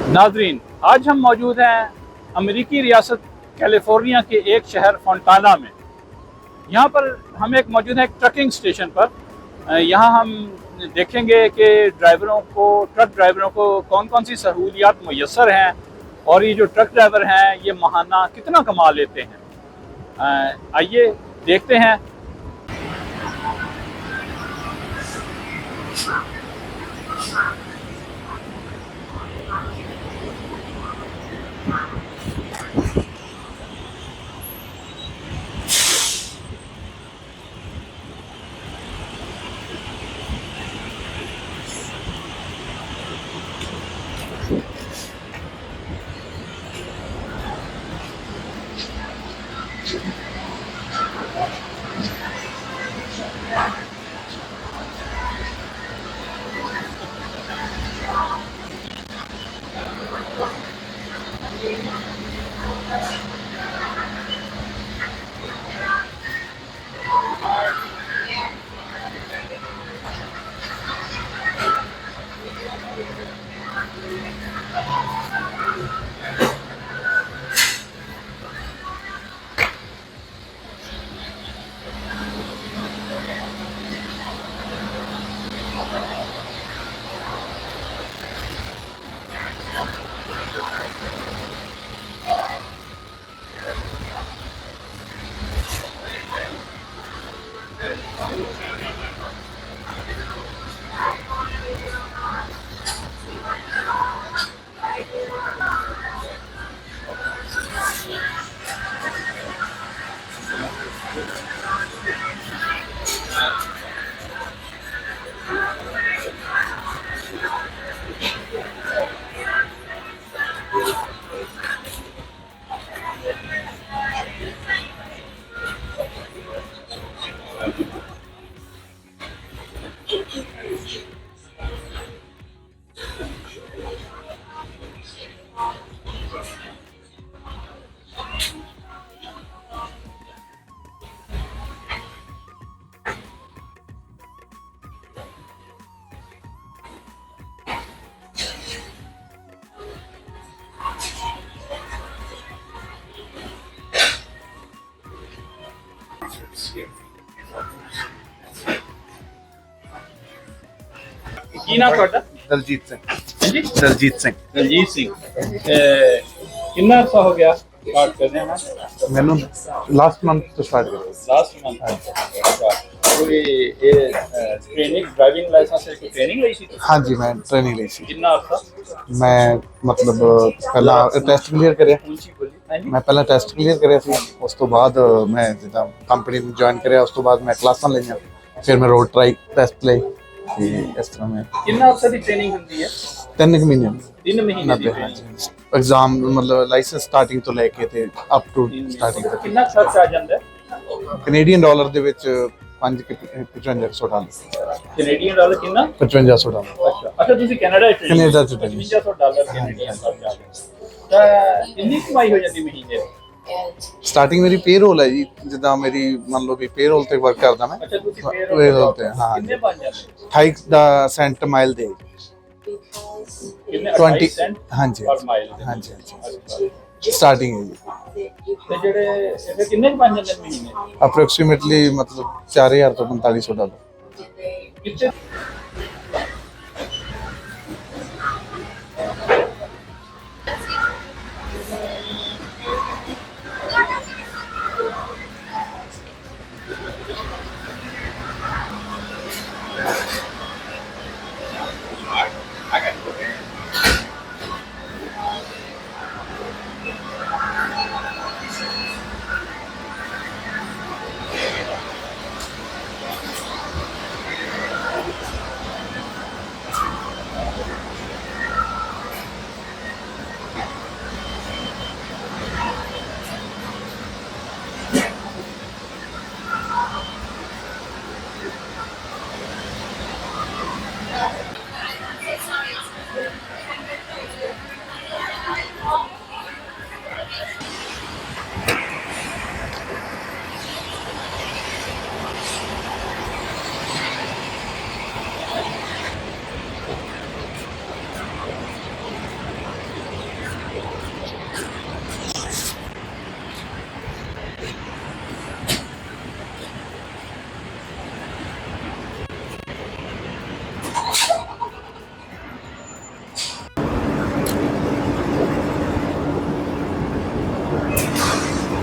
नाजरीन, आज हम मौजूद हैं अमेरिकी रियासत कैलिफोर्निया के एक शहर फोंटाना में। यहाँ पर हम मौजूद हैं एक ट्रकिंग स्टेशन पर। यहाँ हम देखेंगे कि ट्रक ड्राइवरों को कौन कौन सी सहूलियात मुयसर हैं और ये जो ट्रक ड्राइवर हैं ये माहाना कितना कमा लेते हैं। आइए देखते हैं। ਕੀ ਨਾਮ ਤੁਹਾਡਾ? ਦਲਜੀਤ ਸਿੰਘ। ਹਾਂਜੀ, ਦਲਜੀਤ ਸਿੰਘ। ਦਲਜੀਤ ਸਿੰਘ। ਕਿੰਨਾ ਅਰਸਾ ਹੋ ਗਿਆ ਸਟਾਰਟ ਕਰਦੇ ਹਾਂ? ਮੈਨੂੰ ਲਾਸਟ ਮੰਥ ਤੋਂ ਸਟਾਰਟ ਕੀਤਾ। Last month. ਕੋਈ ਇਹ ਟ੍ਰੇਨਿੰਗ ਡਰਾਈਵਿੰਗ ਲਾਇਸੈਂਸ ਦੀ ਟ੍ਰੇਨਿੰਗ ਲਈ ਸੀ? ਹਾਂਜੀ, ਮੈਂ ਟ੍ਰੇਨਿੰਗ ਲਈ ਸੀ। ਕਿੰਨਾ ਅਰਸਾ? ਮੈਂ ਮਤਲਬ ਪਹਿਲਾਂ ਟੈਸਟ ਕਲੀਅਰ ਕਰਿਆ। ਮੈਂ ਪਹਿਲਾਂ ਟੈਸਟ ਕਲੀਅਰ ਕਰਿਆ ਸੀ। ਉਸ ਤੋਂ ਬਾਅਦ ਮੈਂ ਜਿੱਦਾਂ ਕੰਪਨੀ ਨੂੰ ਜੁਆਇਨ ਕਰਿਆ, ਉਸ ਤੋਂ ਬਾਅਦ ਮੈਂ ਕਲਾਸਾਂ ਲਈਆਂ, ਫਿਰ ਮੈਂ ਰੋਡ ਟਰਾਈ ਟੈਸਟ ਲਈ। ਤੇ ਇਸ ਤਰ੍ਹਾਂ ਮੈਂ ਕਿੰਨਾ ਅਰਸਾ ਦੀ ਟ੍ਰੇਨਿੰਗ ਹੁੰਦੀ ਹੈ? 3 ਮਹੀਨੇ। 3 ਮਹੀਨੇ ਦੀ ਐਗਜ਼ਾਮ ਮਤਲਬ ਲਾਇਸੈਂਸ ਸਟਾਰਟਿੰਗ ਤੋਂ ਲੈ ਕੇ ਤੇ ਅਪ ਟੂ ਸਟਾਰਟਿੰਗ ਤੱਕ। ਕਿੰਨਾ ਖਰਚ ਆ ਜਾਂਦਾ ਕੈਨੇਡੀਅਨ ਡਾਲਰ ਦੇ ਵਿੱਚ 5500 ਡਾਲਰ। ਕੈਨੇਡੀਅਨ ਡਾਲਰ ਕਿੰਨਾ? 5500 ਡਾਲਰ। ਅੱਛਾ, ਤੁਸੀਂ ਕੈਨੇਡਾ ਚ? ਕੈਨੇਡਾ ਚ 5500 ਡਾਲਰ ਕੈਨੇਡੀਅਨ ਖਰਚ ਆ ਗਿਆ। ਤਾਂ ਇੰਨੀ ਕਮਾਈ ਹੋ ਜਾਂਦੀ ਮਹੀਨੇ ਦੀ? ਸਟਾਰਟਿੰਗ ਮੇਰੀ ਪੇਰੋਲ ਹੈ ਜੀ, ਜਿੱਦਾਂ ਮੇਰੀ ਮੰਨ ਲਓ ਵੀ ਪੇਰੋਲ ਤੇ ਵਰਕ ਕਰਦਾ ਮੈਂ। ਅੱਛਾ, ਤੁਸੀਂ ਪੇਰੋਲ ਤੇ ਹਾਂ। ਕਿੰਨੇ ਬਣ ਜਾਂਦੇ? 28 ਦਾ ਸੈਂਟ ਮਾਈਲ ਦੇ। ਕਿੰਨੇ? 20 ਸੈਂਟ ਹਾਂਜੀ ਪਰ ਮਾਈਲ? ਹਾਂਜੀ ਹਾਂਜੀ ਸਟਾਰਟਿੰਗ ਹੈ ਜੀ। ਤੇ ਜਿਹੜੇ ਇਹ ਕਿੰਨੇ ਬਣ ਜਾਂਦੇ ਮਹੀਨੇ? ਅਪਰੋਕਸੀਮੇਟਲੀ ਮਤਲਬ 4000 ਤੋਂ 4500 ਡਾਲਰ। ਕਿੱਥੇ?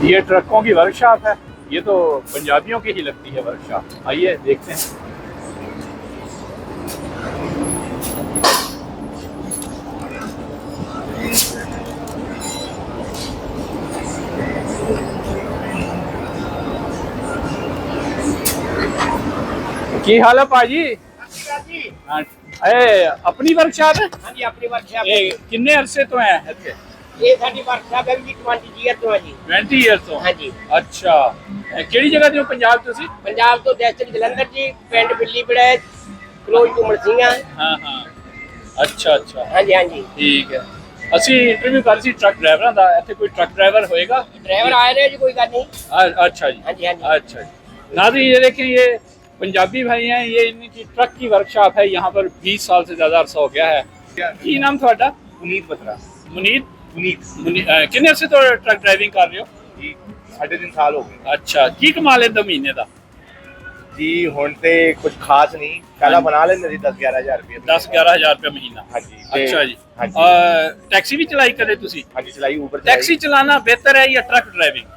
ये ट्रकों की वर्कशॉप है, ये तो पंजाबियों की ही लगती है वर्कशॉप। आइए देखते हैं। की हाल है भाजी? हाँ, अपनी वर्कशॉप है? हाँ जी अपनी वर्कशॉप किन्ने अरसे तो है इत्थे? ये साडी वर्कशॉप है जी 20 ईयर तो है जी। 20 ईयर तो? हाँ जी। अच्छा, ਕਿਹੜੀ ਜਗ੍ਹਾ ਦੇ ਹੋ ਪੰਜਾਬ ਤੁਸੀਂ? पंजाब तो डिस्ट्रिक्ट जलंधर जी, पिंड बिल्ली बड़े, क्लोज टू मरसिंगा। ਹਾਂ ਹਾਂ, ਅੱਛਾ ਅੱਛਾ, हाँ जी हाँ जी। ठीक है। ਅਸੀਂ ਇੰਟਰਵਿਊ ਕਰ ਸੀ ਟਰੱਕ ਡਰਾਈਵਰਾਂ ਦਾ, ਇੱਥੇ ਕੋਈ ਟਰੱਕ ਡਰਾਈवर होएगा? ड्राइवर आए रहे जी, कोई गल नहीं। अच्छा जी, हाँ जी हाँ जी। अच्छा जी। नाज़रीन ये देखें, ये पंजाबी भाई हैं, ये इनकी ट्रक की वर्कशॉप है, यहाँ पर 20 साल से ज़्यादा अरसा हो गया है। की नाम थोड़ा? पुनीत बत्रा। मुनीत? पुनीत किन्ने अरसे तो ट्रक ड्राइविंग कर रहे हो? जी 3.5 साल हो गए अच्छा, की कमा लेंदा महीने दा? जी हुण ते कुछ खास नहीं, पहला बना लेंदे सी 10-11 हज़ार रुपये। 10-11 हज़ार रुपये महीना? हाँ जी। ते- अच्छा जी। हाँ जी। टैक्सी भी चलाई कदे तुसी? हाँ जी चलाई, ऊबर टैक्सी चलाना बेहतर है या ट्रक ड्राइविंग?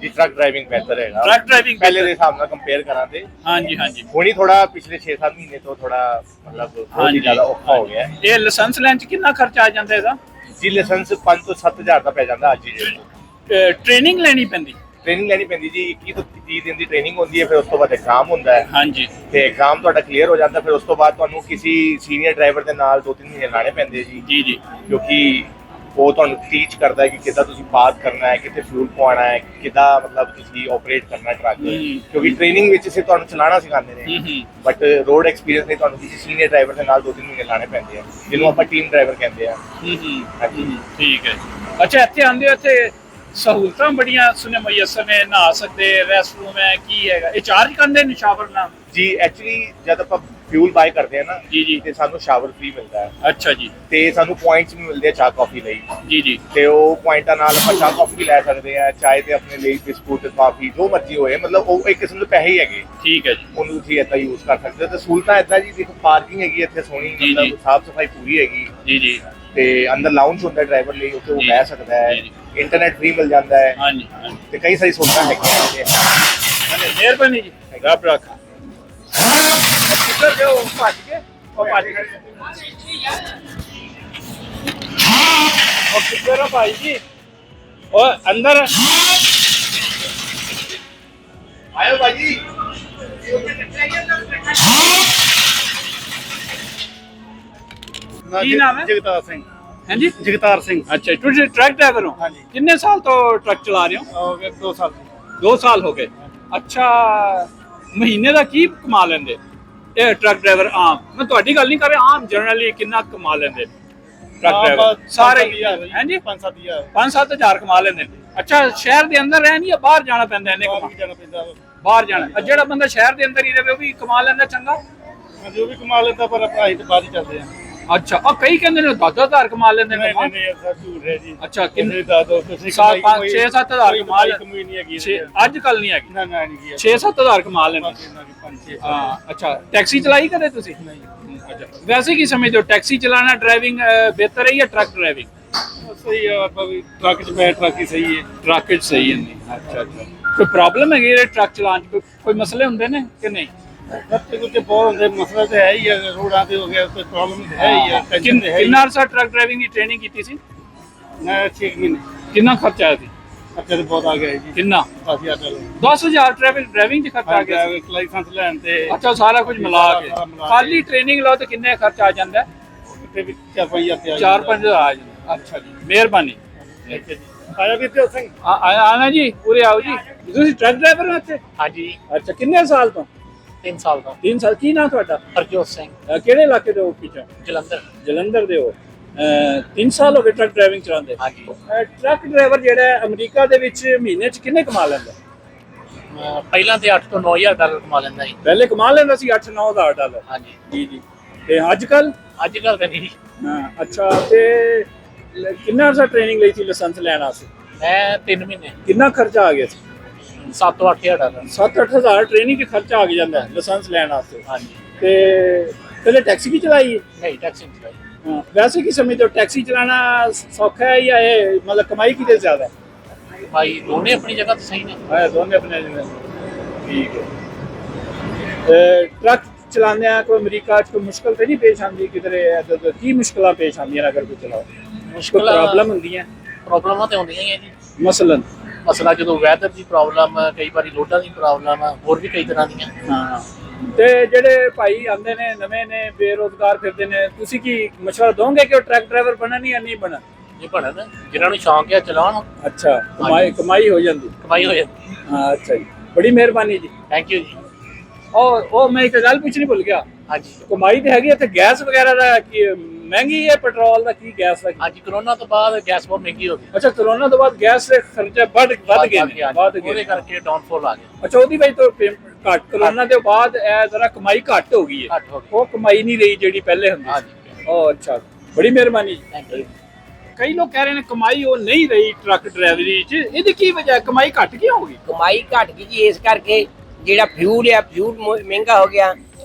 जी ट्रक ड्राइविंग बेहतर है। ट्रक ड्राइविंग पहले दे हिसाब नाल कंपेयर करा ते हाँ जी हाँ जी। हुणी थोड़ा पिछले 6-7 महीने तो थोड़ा मतलब हाँ बहुत ही जी। ज्यादा औखा हो गया है। ये लाइसेंस लैन च कितना खर्चा आ जाता है इसदा? जी लाइसेंस 5 ਤੋਂ 7 ਹਜ਼ਾਰ ਦਾ ਪੈ ਜਾਂਦਾ ਅੱਜ ਜੀ। ट्रेनिंग लेनी पैंदी? ट्रेनिंग ਲੈਣੀ ਪੈਂਦੀ ਜੀ, 21 ਤੋਂ 30 ਦਿਨ ਦੀ ਟ੍ਰੇਨਿੰਗ ਹੁੰਦੀ ਹੈ, ਫਿਰ ਉਸ ਤੋਂ ਬਾਅਦ ਐਗਜ਼ਾਮ ਹੁੰਦਾ ਹੈ हाँ जी। ਤੇ ਐਗਜ਼ਾਮ ਤੁਹਾਡਾ ਕਲੀਅਰ ਹੋ ਜਾਂਦਾ, ਫਿਰ ਉਸ ਤੋਂ ਬਾਅਦ ਤੁਹਾਨੂੰ ਕਿਸੇ ਸੀਨੀਅਰ ਡਰਾਈਵਰ ਦੇ ਨਾਲ 2-3 ਮਹੀਨੇ ਲਾਣੇ ਪੈਂਦੇ ਜੀ, जी जी। ਕਿਉਂਕਿ ਉਹ ਤੁਹਾਨੂੰ ਟੀਚ ਕਰਦਾ ਹੈ ਕਿ ਕਿੱਦਾਂ ਤੁਸੀਂ ਪਾਰਕ ਕਰਨਾ ਹੈ, ਕਿੱਥੇ ਫਿਊਲ ਪਵਾਉਣਾ ਹੈ, ਕਿੱਦਾਂ ਮਤਲਬ ਤੁਸੀਂ ਆਪਰੇਟ ਕਰਨਾ ਹੈ ਟਰੱਕ, ਕਿਉਂਕਿ ਟ੍ਰੇਨਿੰਗ ਵਿੱਚ ਸਿਰਫ ਤੁਹਾਨੂੰ ਚਲਾਉਣਾ ਸਿਖਾਉਂਦੇ ਨੇ, ਬਟ ਰੋਡ ਐਕਸਪੀਰੀਅੰਸ ਲਈ ਤੁਹਾਨੂੰ ਕਿਸੇ ਸੀਨੀਅਰ ਡਰਾਈਵਰ ਦੇ ਨਾਲ 2-3 ਮਹੀਨੇ ਲਾਣੇ ਪੈਂਦੇ ਆ, ਜਿਹਨੂੰ ਆਪਾਂ ਟੀਮ ਡਰਾਈਵਰ ਕਹਿੰਦੇ ਆ। ਹਾਂਜੀ ठीक है। अच्छा, ਇੱਥੇ ਆਂਦੇ ਹੋ, ਇੱਥੇ ਸਹੂਲਤਾਂ ਬੜੀਆਂ ਸੁਨੇ ਮੁਯੱਸਰ ਨੇ, ਨਹਾ ਸਕਦੇ, ਰੈਸਟ ਰੂਮ ਹੈ, ਕੀ ਹੈਗਾ? ਇਹ ਚਾਰਜ ਕਰਦੇ ਨੇ ਸ਼ਾਵਰ ਨਾਲ? ਜੀ ਐਕਚੁਅਲੀ ਜਦ ਆਪਾਂ ਫਿਊਲ ਬਾਈ ਕਰਦੇ ਆ ਨਾ ਜੀ ਜੀ, ਤੇ ਸਾਨੂੰ ਸ਼ਾਵਰ ਫ੍ਰੀ ਮਿਲਦਾ ਹੈ, ਅੱਛਾ ਜੀ, ਤੇ ਸਾਨੂੰ ਪੁਆਇੰਟਸ ਵੀ ਮਿਲਦੇ ਆ ਚਾਹ ਕਾਫੀ ਲਈ, ਜੀ ਜੀ, ਤੇ ਉਹ ਪੁਆਇੰਟਾਂ ਨਾਲ ਆਪਾਂ ਚਾਹ ਕਾਫੀ ਵੀ ਲੈ ਸਕਦੇ ਆ, ਚਾਹੇ ਤੇ ਆਪਣੇ ਲਈ ਬਿਸਕੁਟ ਕਾਫੀ ਜੋ ਮਰਜ਼ੀ ਹੋਏ, ਮਤਲਬ ਉਹ ਇੱਕ ਕਿਸਮ ਦੇ ਪੈਸੇ ਹੀ ਹੈਗੇ, ਠੀਕ ਹੈ ਜੀ, ਉਹਨੂੰ ਤੁਸੀਂ ਏਦਾਂ ਯੂਜ਼ ਕਰ ਸਕਦੇ ਹੋ। ਤੇ ਸਹੂਲਤਾਂ ਏਦਾਂ ਜੀ, ਦੇਖੋ ਪਾਰਕਿੰਗ ਹੈਗੀ ਇੱਥੇ ਸੋਹਣੀ, ਜੀ, ਜੀ। ਮਤਲਬ ਸਾਫ ਸਫਾਈ ਪੂਰੀ ਹੈਗੀ, ਜੀ ਜੀ, ਤੇ ਅੰਦਰ ਲਾਉਂਜ ਹੁੰਦਾ ਡਰਾਈਵਰ ਲਈ, ਉੱਥੇ ਉਹ ਜੀ, ਬਹਿ ਸਕਦਾ ਹੈ, ਜੀ, ਜੀ। ਇੰਟਰਨੈਟ ਫ੍ਰੀ ਮਿਲ ਜਾਂਦਾ ਹੈ, ਹਾਂਜੀ ਹਾਂਜੀ, ਤੇ ਕਈ ਸਾਰੀ ਸਹੂਲਤਾਂ ਹੈਗੀਆਂ। ਮਿਹਰਬਾਨੀ ਜੀ, ਰੱਬ ਰੱਖਾ। ਕਿੱਧਰ ਜਾਓ ਭੱਜ ਕੇ? ਉਹ ਭੱਜ ਕੇ ਉਹ ਕਿੱਧਰ ਆ ਭਾਈ ਜੀ? ਉਹ ਅੰਦਰ ਆਇਓ ਭਾਜੀ। ਕੀ ਨਾਮ ਹੈ? ਜਗਤਾਰ ਸਿੰਘ। ਹਾਂਜੀ, ਜਗਤਾਰ ਸਿੰਘ। अच्छा, ਤੁਸੀਂ ट्रक ड्राइवर हो? हाँ जी। कितने साल तो ट्रक चला रहे हो? ਹੋ ਗਏ 2 ਸਾਲ। 2 साल हो गए। अच्छा, ਮਹੀਨੇ ਦਾ ਕੀ ਕਮਾ ਲੈਂਦੇ ਇਹ ਟਰੱਕ ਡਰਾਈਵਰ ਆਮ? ਮੈਂ ਤੁਹਾਡੀ ਗੱਲ ਨਹੀਂ ਕਰ ਰਿਹਾ, ਆਮ ਜਨਰਲੀ ਕਿੰਨਾ ਕਮਾ ਲੈਂਦੇ ਟਰੱਕ ਡਰਾਈਵਰ ਸਾਰੇ? ਹਾਂਜੀ, 5-7 ਹਜ਼ਾਰ 5-7 ਹਜ਼ਾਰ ਕਮਾ ਲੈਂਦੇ ਨੇ। ਅੱਛਾ, ਸ਼ਹਿਰ ਦੇ ਅੰਦਰ ਰਹਿਣ ਜਾਂ ਬਾਹਰ ਜਾਣਾ ਪੈਂਦਾ ਇਹਨੇ ਬਾਹਰ ਕਮਾ? ਵੀ ਜਾਣਾ ਪੈਂਦਾ। ਬਾਹਰ ਜਾਣਾ। ਜਿਹੜਾ ਬੰਦਾ ਸ਼ਹਿਰ ਦੇ ਅੰਦਰ ਹੀ ਰਹੇ ਉਹ ਵੀ ਕਮਾ ਲੈਂਦਾ ਚੰਗਾ? ਜੋ ਵੀ ਕਮਾ ਲੈਂਦਾ, ਪਰ ਪੜ੍ਹਾਈ ਤੋਂ ਬਾਅਦ ਹੀ ਚੱਲਦੇ ਆ। ਅੱਛਾ, ਉਹ ਕਈ ਕਹਿੰਦੇ ਨੇ 10 ਹਜ਼ਾਰ ਕਮਾ ਲੈਂਦੇ ਨੇ। ਨਹੀਂ ਨਹੀਂ, ਸਰ ਝੂਠ ਹੈ ਜੀ। ਅੱਛਾ, ਕਿੰਨੇ? ਦੱਸ ਦੋ ਤੁਸੀਂ। 6-7 ਹਜ਼ਾਰ ਕਮਾ ਲੈ। ਕਮਾਈ ਨਹੀਂ ਹੈਗੀ। ਅੱਜ ਕੱਲ ਨਹੀਂ ਹੈਗੀ। ਨਾ ਨਾ ਨਹੀਂ ਕੀ 6-7 ਹਜ਼ਾਰ ਕਮਾ ਲੈਂਦੇ। 5-6 ਹਾਂ, ਅੱਛਾ, ਟੈਕਸੀ ਚਲਾਈ ਕਦੇ ਤੁਸੀਂ? ਨਹੀਂ। ਅੱਛਾ, ਵੈਸੇ ਕੀ ਸਮਝਦੇ ਹੋ, ਟੈਕਸੀ ਚਲਾਣਾ ਡਰਾਈਵਿੰਗ ਬਿਹਤਰ ਹੈ ਜਾਂ ਟਰੱਕ ਡਰਾਈਵਿੰਗ? ਸਹੀ ਆ, ਆਪਾਂ ਵੀ ਟਰੱਕ 'ਚ ਬੈਠ, ਟਰੱਕ ਹੀ ਸਹੀ ਹੈ। ਟਰੱਕ 'ਚ ਸਹੀ ਹੈ। ਨਹੀਂ, ਅੱਛਾ ਅੱਛਾ, ਕੋਈ ਪ੍ਰੋਬਲਮ ਹੈਗੀ ਜਿਹੜੇ ਟਰੱਕ ਚਲਾਉਣ 'ਚ? ਕੋਈ ਮਸਲੇ ਹੁੰਦੇ ਨੇ ਕਿ ਨਹੀਂ? ਰੱਤੇ ਕੁੱਤੇ ਬਹੁਤ ਹੁੰਦੇ, ਮਸਲਾ ਤੇ ਹੈ ਹੀ ਆ, ਰੋਡਾਂ ਤੇ ਹੋ ਗਿਆ, ਕੋਈ ਪ੍ਰੋਬਲਮ ਹੈ ਹੀ ਆ, ਟੈਨਸ਼ਨ ਤੇ ਹੈ ਹੀ। ਕਿੰਨਾ ਅਰਸਾ ਟਰੱਕ ਡਰਾਈਵਿੰਗ ਦੀ ਟ੍ਰੇਨਿੰਗ ਕੀਤੀ ਸੀ? ਮੈਂ 6 ਮਹੀਨੇ। ਕਿੰਨਾ ਖਰਚਾ ਆਇਆ ਸੀ? ਖਰਚਾ ਤੇ ਬਹੁਤ ਆ ਗਿਆ ਜੀ। ਕਿੰਨਾ? 10,000 ਡਾਲਰ। 10,000 ਡਰਾਈਵਿੰਗ 'ਚ ਖਰਚਾ ਆ ਗਿਆ ਸੀ? ਲਾਇਸੈਂਸ ਲੈਣ ਤੇ ਅੱਛਾ, ਸਾਰਾ ਕੁਝ ਮਿਲਾ ਕੇ ਸਾਰਾ ਮਿਲਾ ਕੇ। ਖਾਲੀ ਟ੍ਰੇਨਿੰਗ ਲਓ ਤੇ ਕਿੰਨੇ ਖਰਚਾ ਆ ਜਾਂਦਾ? ਕਿਤੇ ਵੀ 4-5 ਹਜ਼ਾਰ। 4-5 ਹਜ਼ਾਰ ਆ ਜਾਂਦਾ। ਅੱਛਾ ਜੀ, ਮਿਹਰਬਾਨੀ। ਆਇਆ ਵੀ ਤੇ ਸਿੰਘ। ਆਣਾ ਜੀ, ਪੂਰੇ ਆਓ ਜੀ। ਤੁਸੀਂ ਟਰੱਕ ਡਰਾਈਵਰ ਹੋ ਇੱਥੇ? ਹਾਂਜੀ, ਅੱਛਾ, ਕਿੰਨੇ ਸਾਲ ਤੋਂ? 3 ਸਾਲ ਦਾ। 3 ਸਾਲ। ਕੀ ਨਾਂ ਤੁਹਾਡਾ? ਹਰਜੋਤ ਸਿੰਘ, ਕਿਹੜੇ ਇਲਾਕੇ ਦੇ ਹੋ? ਪਿੱਛੋਂ ਜਲੰਧਰ। ਜਲੰਧਰ ਦੇ ਹੋ। 3 ਸਾਲ ਹੋ ਗਏ ਟਰੱਕ ਡਰਾਈਵਿੰਗ ਚਲਾਉਂਦੇ? ਹਾਂਜੀ। ਟਰੱਕ ਡਰਾਈਵਰ ਜਿਹੜਾ ਹੈ ਅਮਰੀਕਾ ਦੇ ਵਿੱਚ ਮਹੀਨੇ 'ਚ ਕਿੰਨੇ ਕਮਾ ਲੈਂਦਾ? ਪਹਿਲਾਂ ਤੇ 8 ਤੋਂ 9 ਹਜ਼ਾਰ ਡਾਲਰ ਕਮਾ ਲੈਂਦਾ ਜੀ। ਪਹਿਲੇ ਕਮਾ ਲੈਂਦਾ ਸੀ 8-9 ਹਜ਼ਾਰ ਡਾਲਰ। ਹਾਂਜੀ। ਜੀ ਜੀ। ਤੇ ਅੱਜ ਕੱਲ? ਅੱਜ ਕੱਲ ਤਾਂ ਨਹੀਂ। ਹਾਂ, ਅੱਛਾ, ਤੇ ਕਿੰਨਾ ਅਰਸਾ ਟ੍ਰੇਨਿੰਗ ਲਈ ਸੀ ਲਾਇਸੈਂਸ ਲੈਣ ਵਾਸਤੇ? ਮੈਂ 3 ਮਹੀਨੇ। ਕਿੰਨਾ ਖਰਚਾ ਆ ਗਿਆ ਸੀ? 7 ਤੋਂ 8 ਹਜ਼ਾਰ ਡਾਲਰ। 7-8 ਹਜ਼ਾਰ ਟ੍ਰੇਨਿੰਗ 'ਚ ਖਰਚਾ ਆ ਜਾਂਦਾ ਹੈ ਲਾਇਸੈਂਸ ਲੈਣ ਵਾਸਤੇ। ਹਾਂਜੀ। ਤੇ ਪਹਿਲੇ ਟੈਕਸੀ ਵੀ ਚਲਾਈ ਹੈ? ਨਹੀਂ, ਟੈਕਸੀ ਨਹੀਂ ਚਲਾਈ। ਹਾਂ, ਵੈਸੇ ਕੀ ਸਮਝਦੇ ਹੋ, ਟੈਕਸੀ ਚਲਾਣਾ ਸੌਖਾ ਹੈ ਜਾਂ ਇਹ ਮਤਲਬ ਕਮਾਈ ਕਿਤੇ ਜ਼ਿਆਦਾ ਹੈ? भाई दोनों अपनी जगह तो सही ने। दोनों अपने ठीक है। ट्रक चलाने कोई अमरीका च कोई मुश्किल तो नहीं पेश आती किधरे की मुश्किल पेश आदि अगर कोई चलाओ मुश्किल प्रॉब्लम होंगी प्रॉब्लम तो होंदियां ही है जी। मसलन मसला जो वैदर की प्रॉब्लम, कई बार लोडां की प्रॉब्लम, होर भी कई तरह दी। हाँ ते जेडे भाई आंदे ने नवे ने बेरोजगार फिरदे ने तुसी की मशवरा दोगे कि ट्रक ड्राइवर बनन या नहीं बनन? ये बनन जिन्होंने शौक है चलान। अच्छा कमाई हो जाती कमाई हो जाती। हाँ अच्छा जी बड़ी मेहरबानी जी थैंक यू जी। और मैं एक गल पूछनी भुल गया। हाँ जी कमाई तो हैगी इत्थे गैस वगैरह दा की महंगी है पेट्रोल दा की गैस दा? हाँ जी कोरोना तो बाद गैस बहुत महंगी हो गई। अच्छा कोरोना तो बाद गैस दे खर्चे बढ़ गए ਉਹਦੇ ਕਰਕੇ ਡਾਊਨਫਾਲ ਆ ਗਿਆ। अच्छा ਉਹਦੀ ਵਜ੍ਹਾ ਤੋਂ ਘੱਟ कोरोना ਦੇ ਬਾਅਦ ਇਹ ਜ਼ਰਾ ਕਮਾਈ ਘੱਟ ਹੋ ਗਈ ਹੈ। ਘੱਟ ਹੋ ਗਈ। ਉਹ ਕਮਾਈ ਨਹੀਂ ਰਹੀ ਜਿਹੜੀ ਪਹਿਲੇ ਹੁੰਦੀ हाँ ਸੀ। जी ਉਹ ਅੱਛਾ ਬੜੀ ਮਿਹਰਬਾਨੀ ਜੀ। Thank you. ਕਈ ਲੋਕ ਕਹਿ ਰਹੇ ਨੇ ਕਮਾਈ ਉਹ ਨਹੀਂ ਰਹੀ ਟਰੱਕ ਡਰਾਈਵਰੀ 'ਚ ਇਹਦੀ ਕੀ ਵਜ੍ਹਾ ਕਮਾਈ ਘੱਟ ਕਿਉਂ ਹੋ ਗਈ? ਕਮਾਈ ਘਟ ਗਈ ਜੀ ਇਸ ਕਰਕੇ ਜਿਹੜਾ ਫਿਊਲ ਆ ਫਿਊਲ ਮਹਿੰਗਾ ਹੋ ਗਿਆ,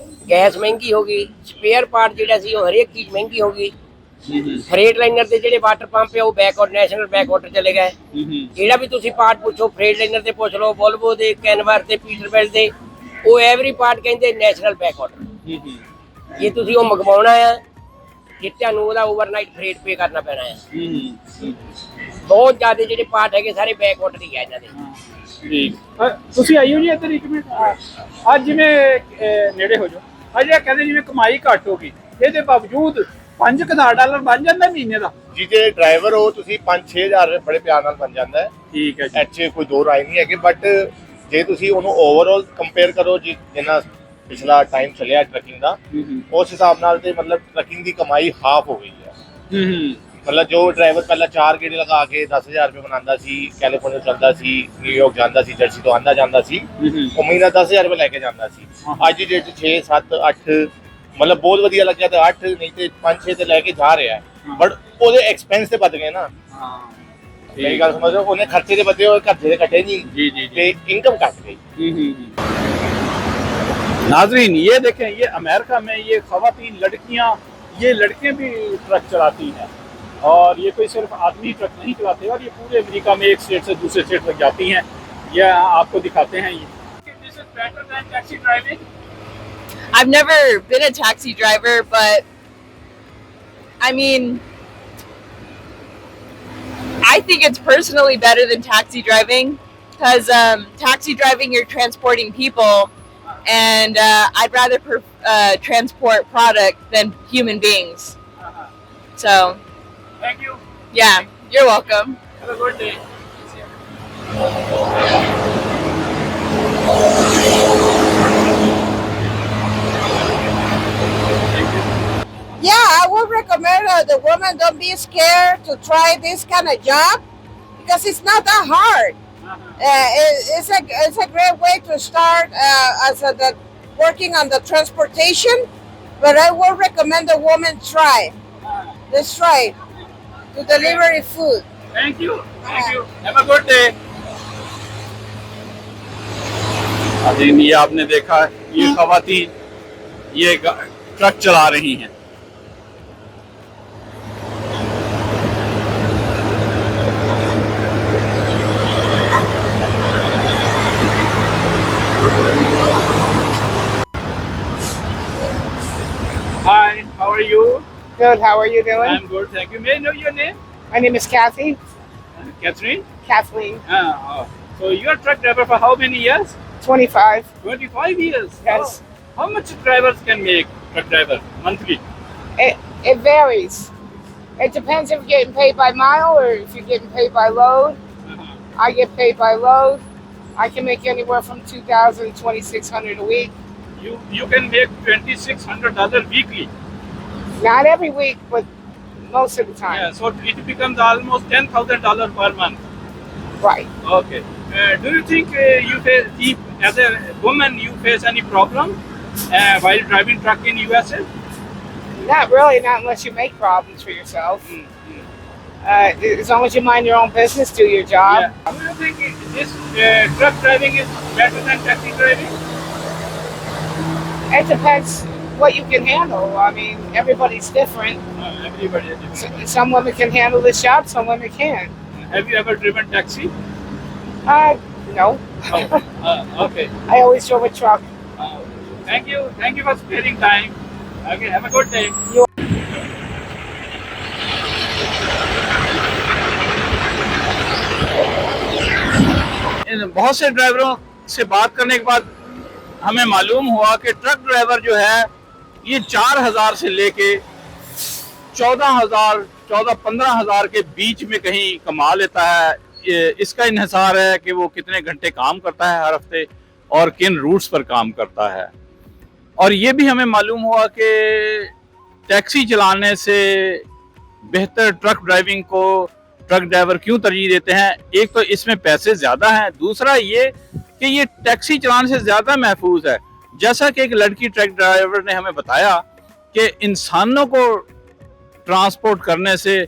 ਗੈਸ ਮਹਿੰਗੀ ਹੋ ਗਈ, ਸਪੇਅਰ ਪਾਰਟ ਜਿਹੜਾ ਸੀ ਉਹ ਹਰੇਕ ਚੀਜ਼ ਮਹਿੰਗੀ ਹੋ ਗਈ। ਫਰੇਟ ਲਾਈਨਰ ਦੇ ਜਿਹੜੇ ਵਾਟਰ ਪੰਪ ਆ ਉਹ ਬੈਕਆਊਟ ਨੈਸ਼ਨਲ ਬੈਕਆਊਟ ਚਲੇ ਗਏ। ਜਿਹੜਾ ਵੀ ਤੁਸੀਂ ਪਾਰਟ ਪੁੱਛੋ ਫਰੇਟ ਲਾਈਨਰ ਤੇ ਪੁੱਛ ਲਓ, ਵੋਲਵੋ ਦੇ, ਕੈਨਵਰ ਤੇ, ਪੀਟਰਬਿਲਟ ਦੇ, ਉਹ ਐਵਰੀ ਪਾਰਟ ਕਹਿੰਦੇ ਨੈਸ਼ਨਲ ਬੈਕਆਊਟ। ਜੇ ਤੁਸੀਂ ਉਹ ਮੰਗਵਾਉਣਾ ਆ ਫਿਰ ਤੁਹਾਨੂੰ ਉਹਦਾ ਓਵਰਨਾਈਟ ਫਰੇਟ ਪੇ ਕਰਨਾ ਪੈਣਾ ਹੈ। ਬਹੁਤ ਜ਼ਿਆਦਾ ਜਿਹੜੇ ਪਾਰਟ ਹੈਗੇ ਸਾਰੇ ਬੈਕਆਊਟ ਦੇ ਆ ਇਹਨਾਂ ਦੇ। ਠੀਕ ਤੁਸੀਂ ਆਇਓ ਜੀ ਇੱਧਰ ਇੱਕ ਮਿੰਟ। ਅੱਜ ਜਿਵੇਂ ਨੇੜੇ ਹੋ ਜਾਓ ਅੱਜ ਇਹ ਕਹਿੰਦੇ ਜਿਵੇਂ ਕਮਾਈ ਘੱਟ ਹੋ ਗਈ ਇਹਦੇ ਬਾਵਜੂਦ $5,000 ਬਣ ਜਾਂਦਾ ਮਹੀਨੇ ਦਾ। ਜੀ ਜੇ ਡਰਾਈਵਰ ਹੋ ਤੁਸੀਂ 5-6,000 ਰੁਪਏ ਬੜੇ ਪਿਆਰ ਨਾਲ ਬਣ ਜਾਂਦਾ ਹੈ। ਠੀਕ ਹੈ ਜੀ ਐਚ ਕੋਈ ਦੋ ਰਾਏ ਨਹੀਂ ਹੈਗੇ ਬਟ ਜੇ ਤੁਸੀਂ ਉਹਨੂੰ ਓਵਰਆਲ ਕੰਪੇਅਰ ਕਰੋ ਜੀ ਜਿੰਨਾ ਪਿਛਲਾ ਟਾਈਮ ਚੱਲਿਆ ਟਰੱਕਿੰਗ ਦਾ ਉਸ ਹਿਸਾਬ ਨਾਲ ਤੇ ਮਤਲਬ ਟਰੱਕਿੰਗ ਦੀ ਕਮਾਈ ਹਾਫ ਹੋ ਗਈ ਹੈ। ਮਤਲਬ ਜੋ ਡਰਾਈਵਰ ਪਹਿਲਾਂ 4 ਗੇੜੇ ਲਗਾ ਕੇ 10,000 ਰੁਪਏ ਬਣਾਉਂਦਾ ਸੀ, ਕੈਲੀਫੋਰਨੀਆ ਜਾਂਦਾ ਸੀ, ਨਿਊਯਾਰਕ ਜਾਂਦਾ ਸੀ, ਜਰਸੀ ਤੋਂ ਆਂਦਾ ਜਾਂਦਾ ਸੀ, ਉਹ ਮਹੀਨਾ 10,000 ਰੁਪਏ ਲੈ ਕੇ ਜਾਂਦਾ ਸੀ। ਅੱਜ ਦੀ ਡੇਟ 'ਚ 6, 7, 8 ਮਤਲਬ ਬਹੁਤ ਵਧੀਆ ਲੱਗਿਆ ਤੇ 8 ਨਹੀਂ ਤੇ 5-6 ਤੇ ਲੈ ਕੇ ਜਾ ਰਿਹਾ ਹੈ ਬਟ ਉਹਦੇ ਐਕਸਪੈਂਸ ਤੇ ਵੱਧ ਗਏ ਨਾ। ਮੇਰੀ ਗੱਲ ਸਮਝੋ ਉਹਨੇ ਖਰਚੇ ਦੇ ਵਧੇ ਹੋਏ ਖਰਚੇ ਦੇ ਘਟੇ नहीं जी ਤੇ ਇਨਕਮ ਘਟ गई। नाजरीन ये देखें ये अमेरिका में ये खवातीन लड़कियां ये लड़के भी ट्रक चलाती हैं और ये कोई सिर्फ आदमी ट्रक नहीं चलाते और ये पूरे अमेरिका में एक स्टेट से दूसरे स्टेट तक जाती हैं। ये आपको दिखाते हैं ये This is better than taxi driving? I've never been a taxi driver, but I mean, I think it's personally better than taxi driving because taxi driving you're transporting people, and I'd rather transport product than human beings. So, Thank you. yeah, you're welcome. Have a good day. Yeah, I would recommend the woman don't be scared to try this kind of job because it's not that hard. It's a great way to start working on the transportation, but I would recommend the woman try. Let's try to deliver food. Thank you. Thank you. Have a good day. अजीम ये आपने देखा ये खवातीन ये truck चला रही हैं। Hi, how are you? Good. How are you doing? I'm good, thank you. May I know your name? My name is Kathy. Catherine? Kathleen. So you're a truck driver for how many years? 25. 25 years. Yes. Oh. How much drivers can make truck driver monthly? It varies. It depends if you're getting paid by mile or if you're getting paid by load. I get paid by load. I can make anywhere from $2,000 to $2,600 a week. You can make $2,600 weekly. Not every week, but most of the time. Yeah, so it becomes almost $10,000 per month. Right. Okay. Do you think as a woman you face any problem while driving truck in USA? Not really, not unless you make problems for yourself. As long as you mind your own business, do your job. Yeah. Do you think this truck driving is better than taxi driving? It depends what you can handle. I mean, everybody's different. Everybody is different. Some women can handle this job, some women can't. Have you ever driven taxi? No. Okay. I always drove a truck. Thank you for sparing time. Okay, have a good day. बहुत से ड्राइवरों से बात करने के बाद हमें मालूम हुआ कि ट्रक ड्राइवर जो है ये 4,000 से लेके 14,000-15,000 के बीच में कहीं कमा लेता है। इसका इन्हिसार है कि वो कितने घंटे काम करता है हर हफ्ते और किन रूट्स पर काम करता है। और ये भी हमें मालूम हुआ कि टैक्सी चलाने से बेहतर ट्रक ड्राइविंग को ट्रक ड्राइवर क्यों तरजीह देते हैं। एक तो इसमें पैसे ज़्यादा हैं, दूसरा ये कि ये टैक्सी चलाने से ज़्यादा महफूज है। जैसा कि एक लड़की ट्रक ड्राइवर ने हमें बताया कि इंसानों को ट्रांसपोर्ट करने से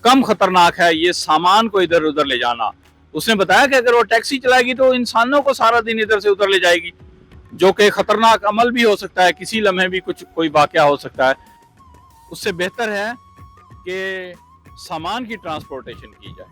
कम खतरनाक है ये सामान को इधर उधर ले जाना। उसने बताया कि अगर वो टैक्सी चलाएगी तो इंसानों को सारा दिन इधर से उधर ले जाएगी, जो कि खतरनाक अमल भी हो सकता है, किसी लम्हे भी कोई वाकया हो सकता है। उससे बेहतर है कि सामान की ट्रांसपोर्टेशन की जाए।